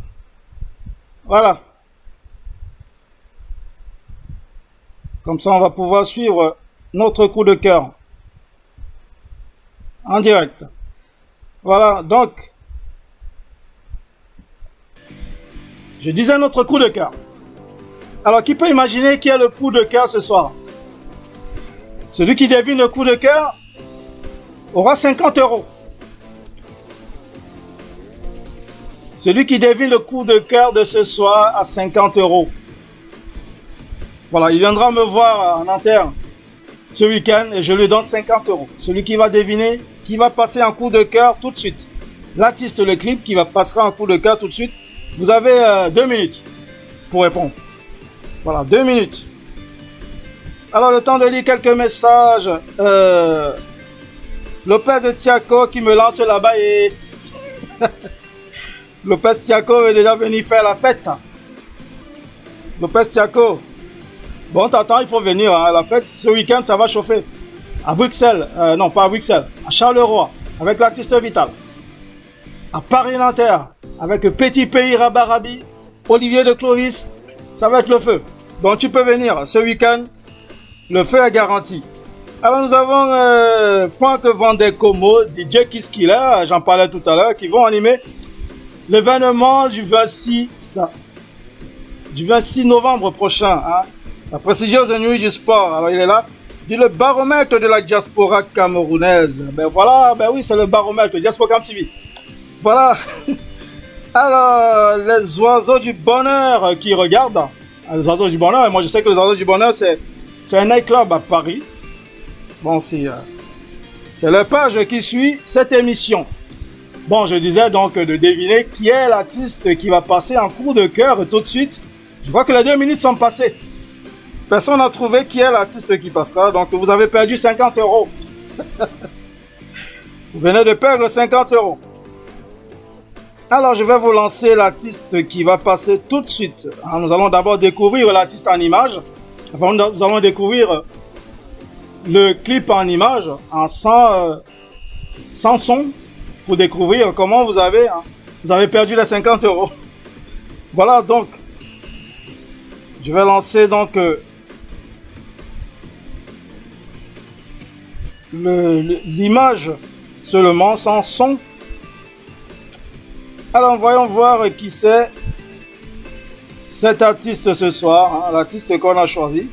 Voilà. Comme ça, on va pouvoir suivre notre coup de cœur en direct. Voilà, donc, je disais notre coup de cœur. Alors, qui peut imaginer qui a le coup de cœur ce soir? Celui qui devine le coup de cœur aura 50 €. Celui qui devine le coup de cœur de ce soir a 50 €. Voilà, il viendra me voir en Nanterre ce week-end et je lui donne 50 €. Celui qui va deviner, qui va passer un coup de cœur tout de suite. L'artiste, le clip, qui va passer un coup de cœur tout de suite. Vous avez 2 minutes pour répondre. Voilà, 2 minutes. Alors, le temps de lire quelques messages. Lopez Tiaco qui me lance là-bas et... Lopez Tiaco est déjà venu faire la fête. Lopez Tiaco. Bon, t'attends, il faut venir à la fête. Ce week-end, ça va chauffer. À Bruxelles. Non, pas à Bruxelles. À Charleroi. Avec l'artiste Vital. À Paris-Nanterre. Avec Petit Pays Rabarabi. Olivier de Clovis. Ça va être le feu. Donc, tu peux venir ce week-end. Le feu est garanti. Alors, nous avons Franck Vandekomo, DJ Kiss Killer, j'en parlais tout à l'heure, qui vont animer l'événement du 26 novembre prochain. Hein, la prestigieuse nuit du sport. Alors, il est là. Dit le baromètre de la diaspora camerounaise. Ben voilà, ben oui, c'est le baromètre, le Diaspocam TV. Voilà. Alors, les oiseaux du bonheur qui regardent. Les Oiseaux du Bonheur. Et moi, je sais que les Oiseaux du Bonheur, c'est un nightclub à Paris. Bon, c'est la page qui suit cette émission. Bon, je disais donc de deviner qui est l'artiste qui va passer en cours de cœur tout de suite. Je vois que les 2 minutes sont passées. Personne n'a trouvé qui est l'artiste qui passera. Donc, vous avez perdu 50 €. Vous venez de perdre 50 €. Alors, je vais vous lancer l'artiste qui va passer tout de suite. Alors, nous allons d'abord découvrir l'artiste en image. Enfin, nous allons découvrir le clip en image, sans son, pour découvrir comment vous avez perdu les 50 €. Voilà, donc, je vais lancer donc l'image seulement, sans son. Alors, voyons voir qui c'est cet artiste ce soir, l'artiste qu'on a choisi.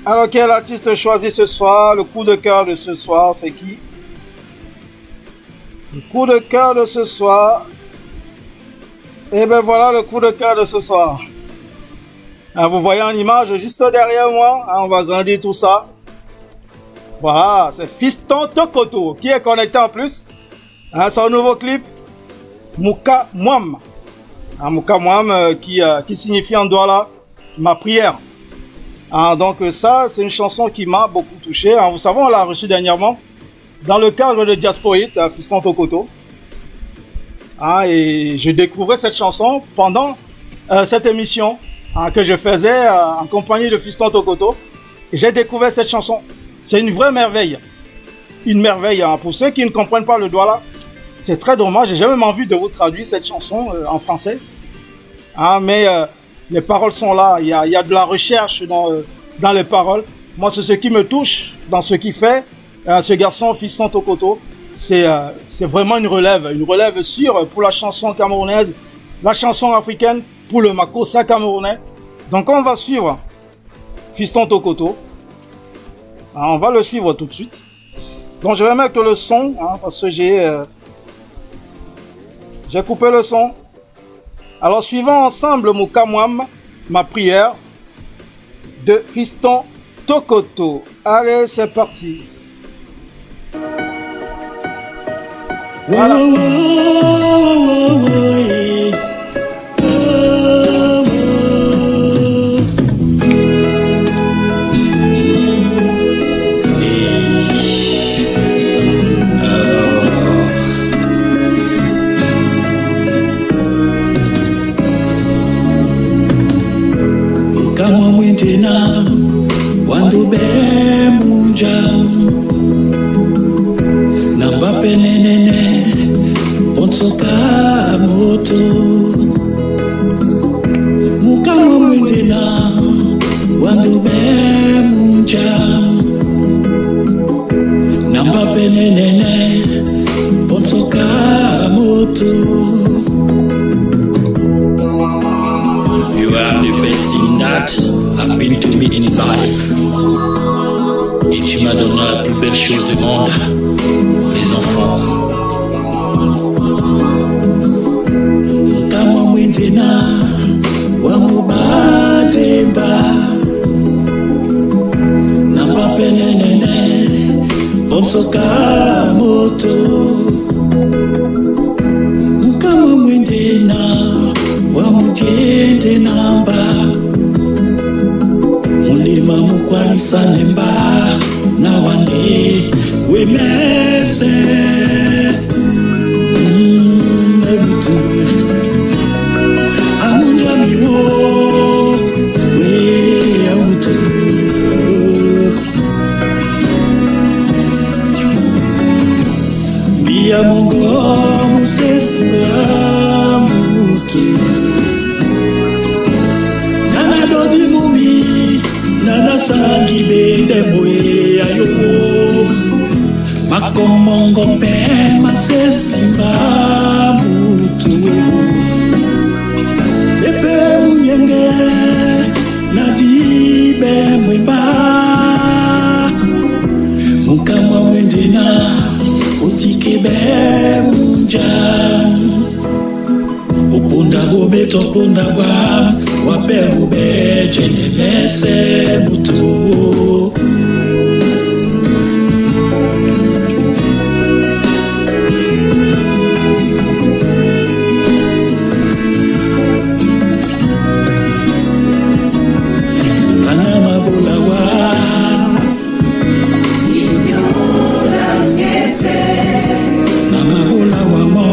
Alors, quel artiste choisi ce soir? Le coup de cœur de ce soir, c'est qui? Le coup de cœur de ce soir. Et ben voilà le coup de cœur de ce soir. Vous voyez en image juste derrière moi, on va grandir tout ça. Voilà, c'est Fiston Tokoto qui est connecté en plus. C'est un nouveau clip. Mouka Mwam. Mouka Mwam qui signifie en Douala ma prière. Donc ça, c'est une chanson qui m'a beaucoup touché. Vous savez, on l'a reçu dernièrement dans le cadre de Diasporite, Fiston Tokoto. Et je découvrais cette chanson pendant cette émission que je faisais en compagnie de Fiston Tokoto. Et j'ai découvert cette chanson. C'est une vraie merveille. Une merveille. Pour ceux qui ne comprennent pas le Douala, c'est très dommage. J'ai même envie de vous traduire cette chanson en français. Mais les paroles sont là. Il y a de la recherche dans les paroles. Moi, c'est ce qui me touche dans ce qu'il fait. Ce garçon, Fiston Tokoto, c'est vraiment une relève sûre pour la chanson camerounaise, la chanson africaine, pour le Makossa camerounais. Donc, on va suivre Fiston Tokoto. On va le suivre tout de suite. Donc, je vais mettre le son, parce que j'ai coupé le son. Alors, suivons ensemble Mouka Mwam, ma prière, de Fiston Tokoto. Allez, c'est parti. Voilà. Kama mwintena wandube munja namba penenene ponsoka moto mukama mwintena wandube munja namba penenene ponsoka moto. You are the best thing that have been to me in life. Et tu m'as donné la plus belle chose du monde, les enfants. Kama mwindina wa mubademba namba penenene bonsoka moto. Kama mwindina wamujende namba mulima mukwalisa nemba na wande wemese nebutu amunja miwo we amutu bia mongo musesina Nana dodi mumi Nana sangi bende moe ayoko Makomongo pe masesimba mutu Epe munyenge Nadibe mwemba Mukama mwendina Utikebe munja Roberto Pondawa, Wape Ube, Jenemese, Mutu. Panama Bulawa, Nama Bulawa Mo.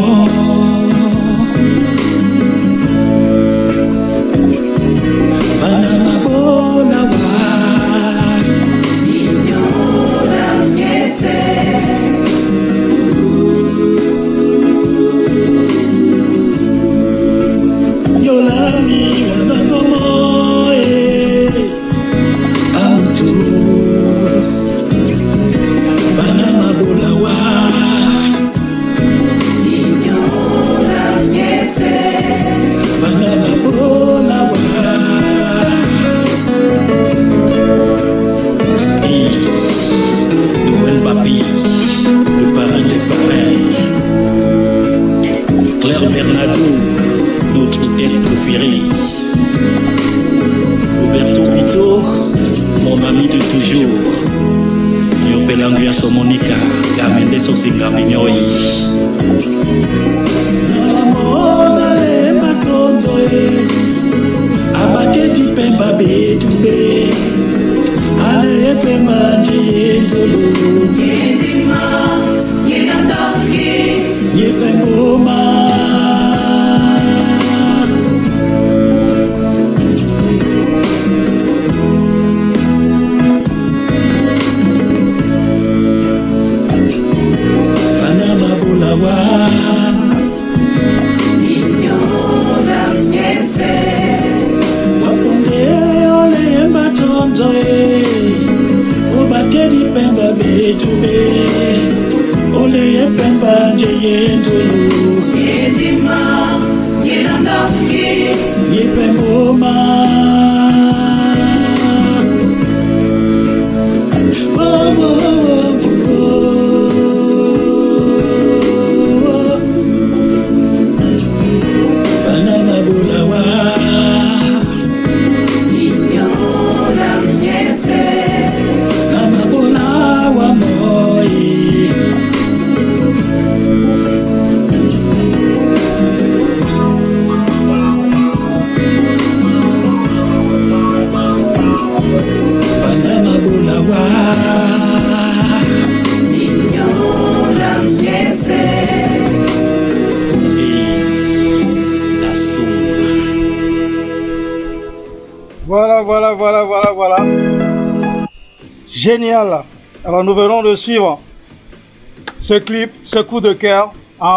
Voilà. Génial. Alors nous venons de suivre ce clip, ce coup de cœur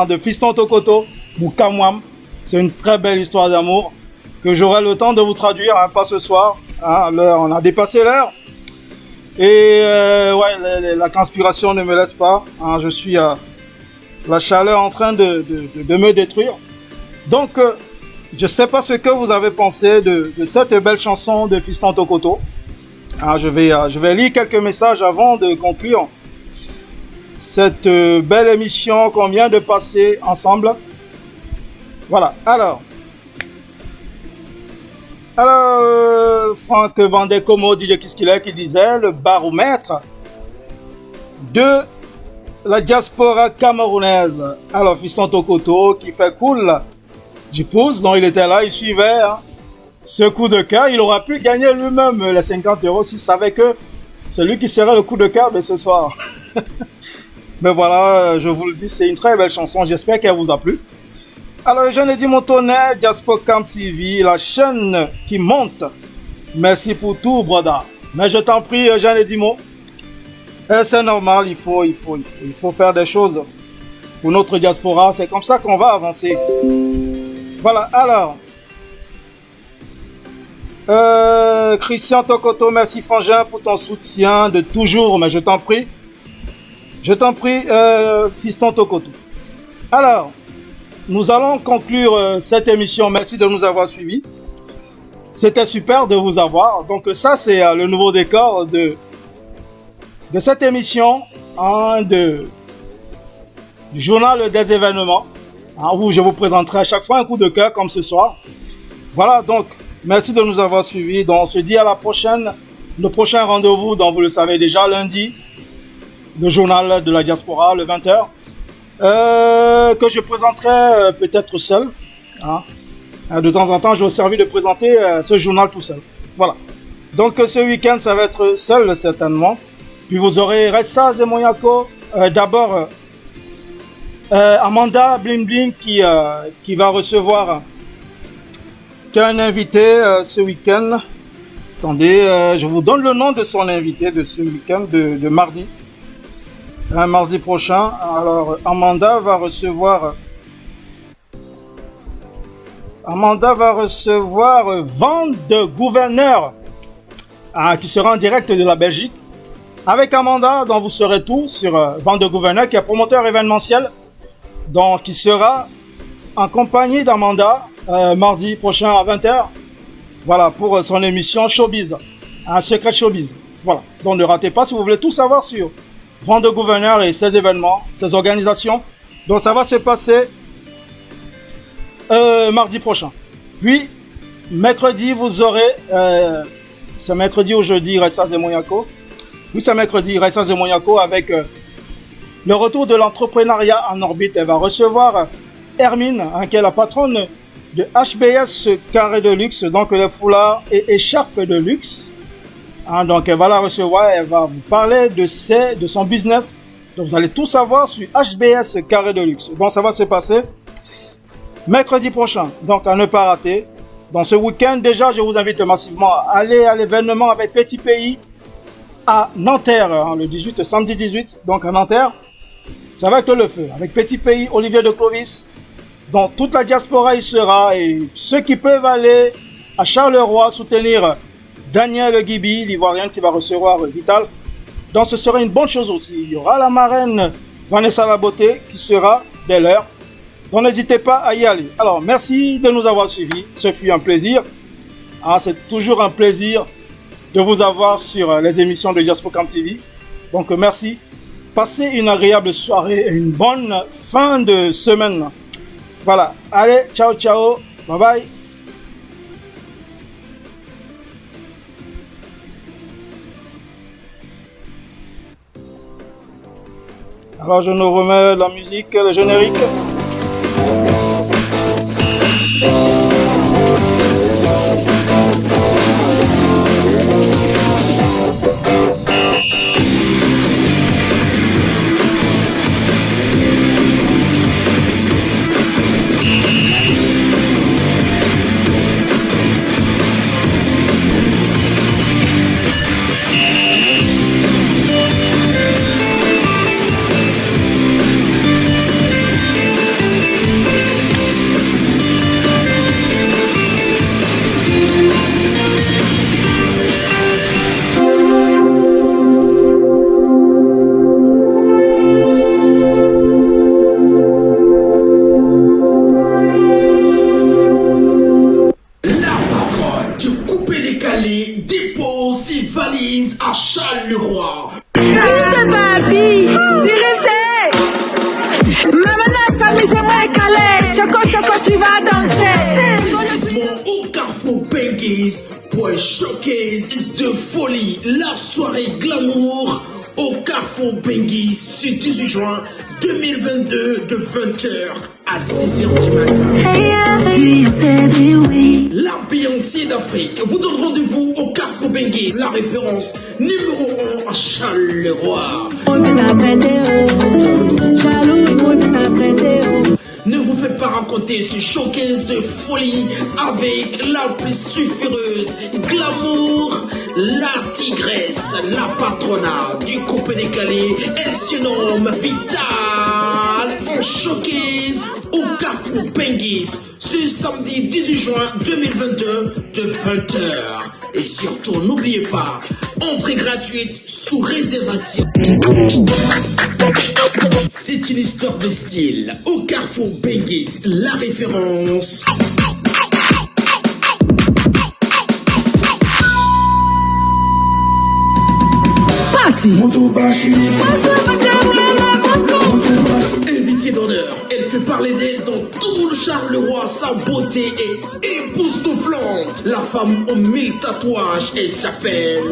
de Fiston Tokoto, Mukamwam. C'est une très belle histoire d'amour que j'aurai le temps de vous traduire, pas ce soir. On a dépassé l'heure. Et la conspiration ne me laisse pas. Je suis la chaleur en train de me détruire. Donc, je ne sais pas ce que vous avez pensé de cette belle chanson de Fiston Tokoto. Je vais lire quelques messages avant de conclure cette belle émission qu'on vient de passer ensemble. Voilà, alors Franck Vandekomo, DJ Kiskile, qui disait le baromètre de la diaspora camerounaise. Alors Fiston Tokoto qui fait cool du pouce, donc il était là, il suivait ce coup de cœur. Il aura pu gagner lui-même les 50 € s'il savait que c'est lui qui serait le coup de cœur de ce soir. Mais voilà, je vous le dis, c'est une très belle chanson, j'espère qu'elle vous a plu. Alors, je ne dis mon tonnerre, Diaspora Camp TV, la chaîne qui monte. Merci pour tout, brother. Mais je t'en prie, Jean Edimo, c'est normal, il faut faire des choses pour notre diaspora. C'est comme ça qu'on va avancer. Voilà, alors. Christian Tokoto, merci Frangin pour ton soutien de toujours, mais je t'en prie, Fiston Tokoto. Alors, nous allons conclure cette émission. Merci de nous avoir suivis. C'était super de vous avoir. Donc ça, c'est le nouveau décor de cette émission du journal des événements. où je vous présenterai à chaque fois un coup de cœur comme ce soir. Voilà, donc, merci de nous avoir suivis. Donc, on se dit à la prochaine. Le prochain rendez-vous, donc vous le savez déjà, lundi, le journal de la diaspora, le 20h, que je présenterai peut-être seul. De temps en temps, je vais servir de présenter ce journal tout seul. Voilà. Donc, ce week-end, ça va être seul, certainement. Puis, vous aurez Ressa Zemoyako. D'abord, Amanda Bling Bling qui va recevoir un invité ce week-end. Attendez, je vous donne le nom de son invité de ce week-end, de mardi. Mardi prochain. Alors, Amanda va recevoir Van de Gouverneur, qui sera en direct de la Belgique. Avec Amanda, dont vous saurez tout sur Van de Gouverneur, qui est promoteur événementiel, donc qui sera en compagnie d'Amanda mardi prochain à 20h. Voilà, pour son émission Showbiz, un secret Showbiz. Voilà, donc ne ratez pas si vous voulez tout savoir sur Van de Gouverneur et ses événements, ses organisations. Donc ça va se passer mardi prochain. Puis, mercredi, vous aurez, c'est mercredi ou jeudi, Ressa Zemoyako. Oui, c'est mercredi, Ressa Zemoyako avec le retour de l'entrepreneuriat en orbite. Elle va recevoir Hermine, qui est la patronne de HBS Carré de Luxe, donc les foulards et écharpes de luxe. Donc elle va la recevoir, elle va vous parler de son business. Donc vous allez tout savoir sur HBS Carré de Luxe. Donc ça va se passer mercredi prochain, donc à ne pas rater. Dans ce week-end, déjà, je vous invite massivement à aller à l'événement avec Petit Pays à Nanterre, le 18, samedi 18, donc à Nanterre. Ça va être le feu. Avec Petit Pays, Olivier de Clovis. Donc toute la diaspora y sera, et ceux qui peuvent aller à Charleroi soutenir Daniel Gibi, l'Ivoirien qui va recevoir Vital. Donc ce sera une bonne chose aussi. Il y aura la marraine Vanessa Laboté qui sera dès l'heure. Donc n'hésitez pas à y aller. Alors merci de nous avoir suivis. Ce fut un plaisir. C'est toujours un plaisir de vous avoir sur les émissions de Diaspocam TV. Donc merci. Passez une agréable soirée et une bonne fin de semaine. Voilà, allez, ciao, ciao, bye bye. Alors je nous remets la musique, le générique. Showcase de folie, la soirée glamour au Carrefour Benguis ce 18 juin 2022 de 20h à 6h du matin. La Beyoncé d'Afrique vous donne rendez-vous au Carrefour Benguis, la référence numéro 1 à Charleroi. Ne vous faites pas raconter ce showcase de folie avec la plus sulfureuse glamour, la tigresse, la patronat du coupé décalé. Elle se nomme Vital en showcase au Carrefour Benguis ce samedi 18 juin 2022 de 20h. Et surtout, n'oubliez pas, entrée gratuite sous réservation. C'est une histoire de style. Au Carrefour Benguis, la référence. Parti. Invité d'honneur, elle fait parler d'elle dans tout le Charleroi. Sa beauté est époustouflante. La femme aux 1000 tatouages, elle s'appelle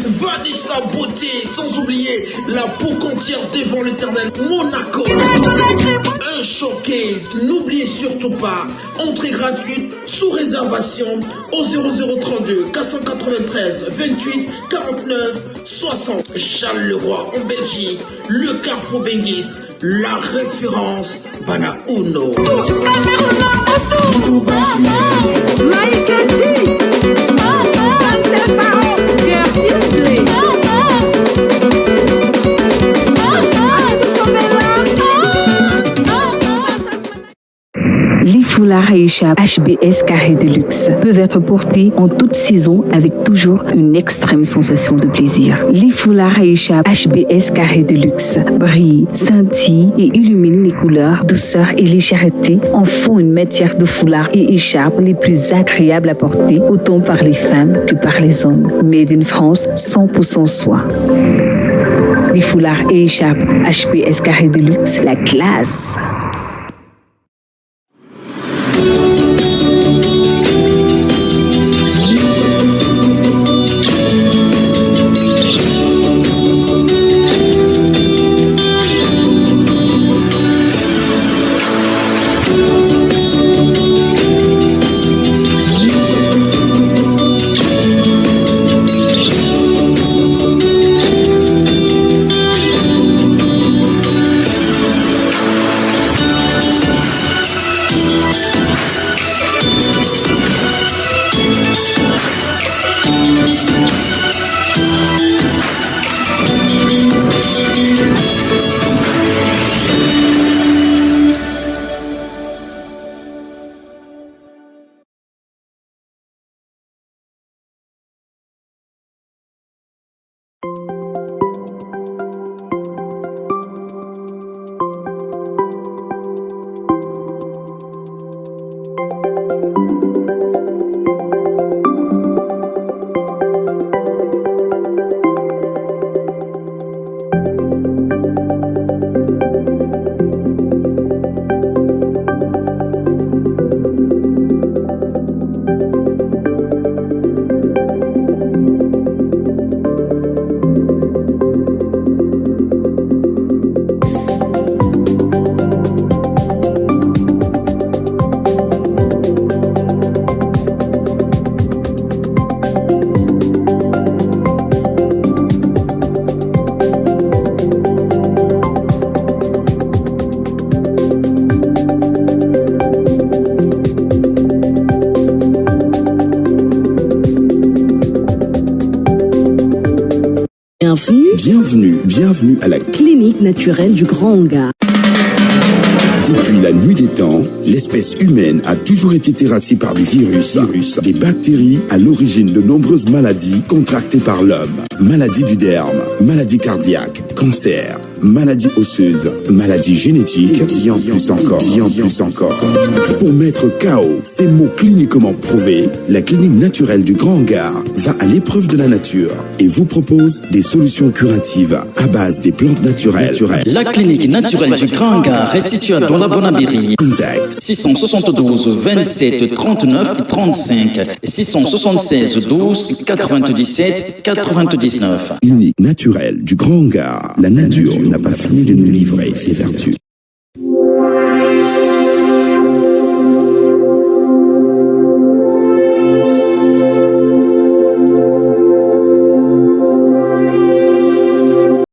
Vanessa Beauté. Sans oublier la peau entière devant l'éternel Monaco. Un showcase, n'oubliez surtout pas, entrée gratuite sous réservation au 0032 493 28 49 60. Charleroi en Belgique, le Carrefour Benguis, la référence Bana Uno. Les foulards et écharpes HBS Carré de Luxe peuvent être portés en toute saison avec toujours une extrême sensation de plaisir. Les foulards et écharpes HBS Carré de Luxe brillent, scintillent et illuminent les couleurs, douceur et légèreté en font une matière de foulards et écharpes les plus agréables à porter autant par les femmes que par les hommes. Made in France, 100% soie. Les foulards et écharpes HBS Carré de Luxe, la classe. Bienvenue à la Clinique naturelle du Grand Hangar. Depuis la nuit des temps, l'espèce humaine a toujours été terrassée par des virus, des bactéries à l'origine de nombreuses maladies contractées par l'homme. Maladies du derme, maladies cardiaques, cancer, maladies osseuses, maladies génétiques, et bien plus encore. Pour mettre KO ces mots cliniquement prouvés, la clinique naturelle du Grand Hangar va à l'épreuve de la nature et vous propose des solutions curatives à base des plantes naturelles. La clinique naturelle du Grand Hangar est située dans la Bonabéry. Contact 672 27 39 35 676 12 97 99. Clinique naturelle du Grand Hangar. La nature n'a pas fini de nous livrer ses vertus.